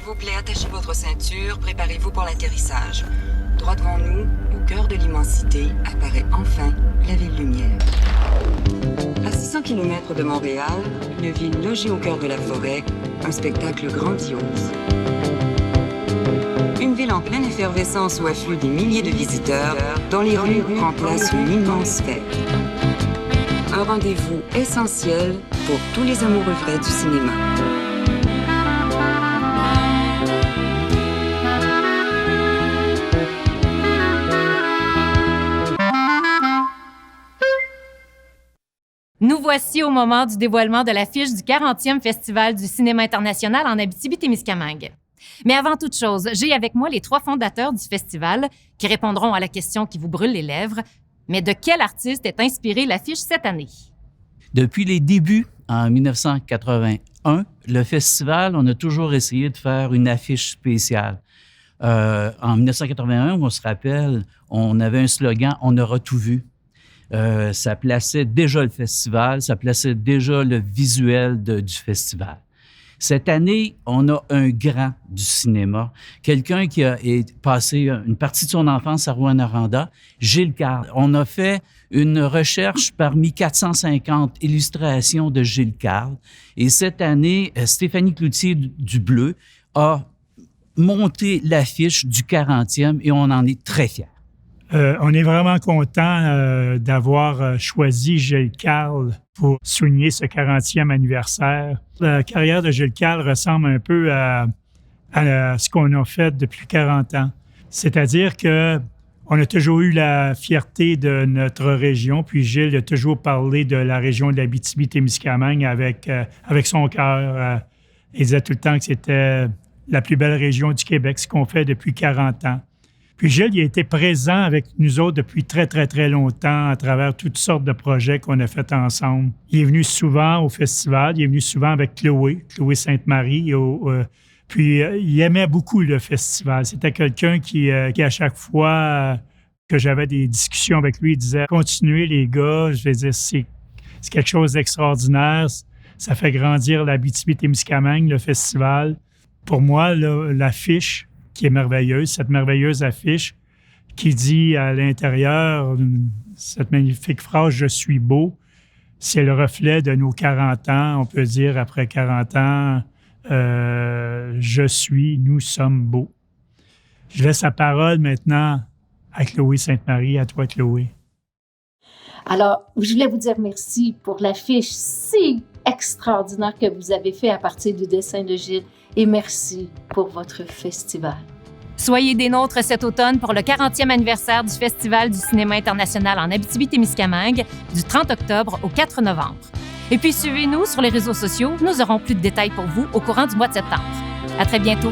vous plaît, attachez votre ceinture, préparez-vous pour l'atterrissage. Droit devant nous, au cœur de l'immensité, apparaît enfin la ville lumière. À 600 km de Montréal, une ville logée au cœur de la forêt, un spectacle grandiose. Une ville en pleine effervescence où affluent des milliers de visiteurs, dont les rues remplacent une immense fête. Un rendez-vous essentiel pour tous les amoureux vrais du cinéma. Nous voici au moment du dévoilement de l'affiche du 40e Festival du cinéma international en Abitibi-Témiscamingue. Mais avant toute chose, j'ai avec moi les 3 fondateurs du festival qui répondront à la question qui vous brûle les lèvres. Mais de quel artiste est inspirée l'affiche cette année? Depuis les débuts, en 1981, le festival, on a toujours essayé de faire une affiche spéciale. En 1981, on se rappelle, on avait un slogan « On aura tout vu ». Ça plaçait déjà le festival, ça plaçait déjà le visuel du festival. Cette année, on a un grand du cinéma, quelqu'un qui a passé une partie de son enfance à Rouyn-Noranda, Gilles Carle. On a fait une recherche parmi 450 illustrations de Gilles Carle. Et cette année, Stéphanie Cloutier du Bleu a monté l'affiche du 40e et on en est très fiers. On est vraiment content d'avoir choisi Gilles Carle pour souligner ce 40e anniversaire. La carrière de Gilles Carle ressemble un peu à ce qu'on a fait depuis 40 ans. C'est-à-dire que on a toujours eu la fierté de notre région, puis Gilles a toujours parlé de la région de l'Abitibi-Témiscamingue avec son cœur. Il disait tout le temps que c'était la plus belle région du Québec, ce qu'on fait depuis 40 ans. Puis Gilles, il a été présent avec nous autres depuis très, très, très longtemps à travers toutes sortes de projets qu'on a faits ensemble. Il est venu souvent au festival, il est venu souvent avec Chloé Sainte-Marie. Puis il aimait beaucoup le festival. C'était quelqu'un qui à chaque fois que j'avais des discussions avec lui, il disait « Continuez les gars, je vais dire, c'est quelque chose d'extraordinaire. Ça fait grandir l'Abitibi-Témiscamingue, le festival. » Pour moi, l'affiche qui est merveilleuse, cette merveilleuse affiche qui dit à l'intérieur cette magnifique phrase « Je suis beau », c'est le reflet de nos 40 ans. On peut dire après 40 ans, nous sommes beaux. Je laisse la parole maintenant à Chloé Sainte-Marie, à toi Chloé. Alors, je voulais vous dire merci pour l'affiche si extraordinaire que vous avez fait à partir du dessin de Gilles et merci pour votre festival. Soyez des nôtres cet automne pour le 40e anniversaire du Festival du cinéma international en Abitibi-Témiscamingue du 30 octobre au 4 novembre. Et puis suivez-nous sur les réseaux sociaux, nous aurons plus de détails pour vous au courant du mois de septembre. À très bientôt!